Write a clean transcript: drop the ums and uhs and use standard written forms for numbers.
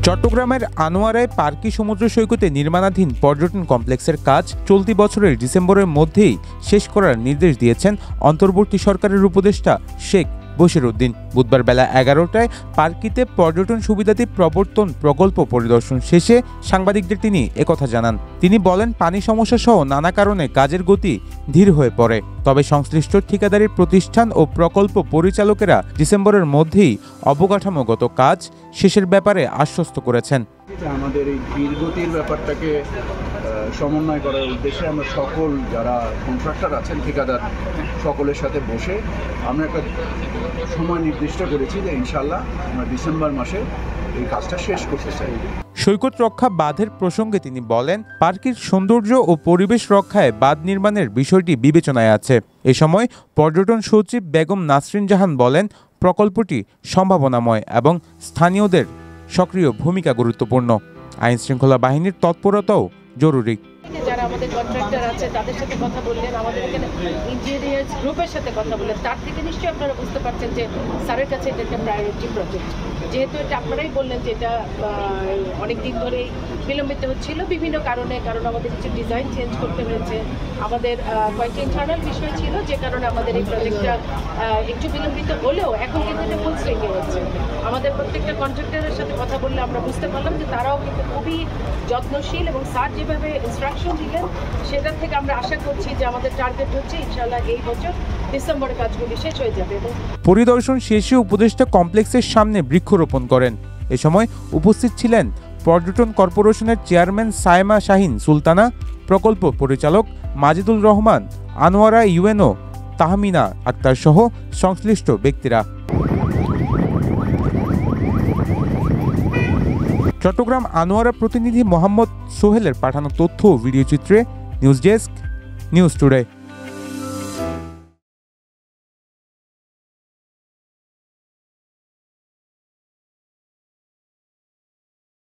চট্টগ্রামের আনোয়ারায় পার্কি সমুদ্র সৈকতে নির্মাণাধীন পর্যটন কমপ্লেক্সের কাজ চলতি বছরের ডিসেম্বরের মধ্যেই শেষ করার নির্দেশ দিয়েছেন অন্তর্বর্তী সরকারের উপদেষ্টা শেখ বশিরউদ্দিন। বুধবার বেলা 11টায় পার্কিতে পর্যটন সুবিধাদি প্রবর্তন প্রকল্প পরিদর্শন শেষে সাংবাদিকদের তিনি একথা জানান। তিনি বলেন, পানি সমস্যা সহ নানা কারণে কাজের গতি ধীর হয়ে পড়ে, তবে সংশ্লিষ্ট ঠিকাদারি প্রতিষ্ঠান ও প্রকল্প পরিচালকেরা ডিসেম্বরের মধ্যেই অবকাঠামোগত কাজ শেষের ব্যাপারে আশ্বস্ত করেছেন। আমাদের এই ধীরগতির ব্যাপারটাকে সমন্বয় করার উদ্দেশ্যে আমরা সকল যারা কন্ট্রাক্টর আছেন, ঠিকাদার সকলের সাথে বসে আমরা একটা সময় নির্দিষ্ট করেছি যে ইনশাল্লাহ আমরা ডিসেম্বর মাসে এই কাজটা শেষ করতে চাই। সৈকত রক্ষা বাঁধের প্রসঙ্গে তিনি বলেন, পার্কের সৌন্দর্য ও পরিবেশ রক্ষায় বাঁধ নির্মাণের বিষয়টি বিবেচনায় আছে। এ সময় পর্যটন সচিব বেগম নাসরিন জাহান বলেন, প্রকল্পটি সম্ভাবনাময় এবং স্থানীয়দের সক্রিয় ভূমিকা গুরুত্বপূর্ণ। আইন শৃঙ্খলা বাহিনীর তৎপরতাও জরুরি। যারা আমাদের কন্ট্রাক্টর আছে তাদের সাথে কথা বললেন, আমাদের এখানে ইঞ্জিনিয়ার্স গ্রুপের সাথে কথা বললেন, তার থেকে নিশ্চয়ই আপনারা বুঝতে পারছেন যে স্যারের কাছে এটা একটা প্রায়োরিটি প্রজেক্ট। যেহেতু এটা আপনারাই বললেন যে এটা অনেক দিন ধরেই বিলম্বিত হচ্ছিল বিভিন্ন কারণে, কারণ আমাদের কিছু ডিজাইন চেঞ্জ করতে হয়েছে, আমাদের কয়েকটি ইন্টারনাল বিষয় ছিল যে কারণে আমাদের এই প্রজেক্টটা একটু বিলম্বিত হলেও এখন কিন্তু এটা ফুল সুইংয়ে হচ্ছে। আমাদের প্রত্যেকটা কন্ট্রাক্টরের সাথে কথা বললে আমরা বুঝতে পারলাম যে তারাও কিন্তু খুবই যত্নশীল এবং স্যার যেভাবে ইনস্ট্রাকশন দিলেন সেটার থেকে আমরা আশা করছি যে আমাদের টার্গেট হচ্ছে ইনশাআল্লাহ এই বছর ডিসেম্বরে কাজগুলি শেষ হয়ে যাবে। পরিদর্শন শেষে উপদেষ্টা কমপ্লেক্সের সামনে বৃক্ষরোপণ করেন। এ সময় উপস্থিত ছিলেন পর্যটন কর্পোরেশনের চেয়ারম্যান সায়েমা শাহিন সুলতানা, প্রকল্প পরিচালক মাজিদুল রহমান, আনোয়ারা ইউএনও তাহমিনা আক্তার সহ সংশ্লিষ্ট ব্যক্তিরা। চট্টগ্রাম আনোয়ারা প্রতিনিধি মোহাম্মদ সোহেলের পাঠানো তথ্য ও ভিডিও চিত্রে নিউজ ডেস্ক, নিউজ টুডে।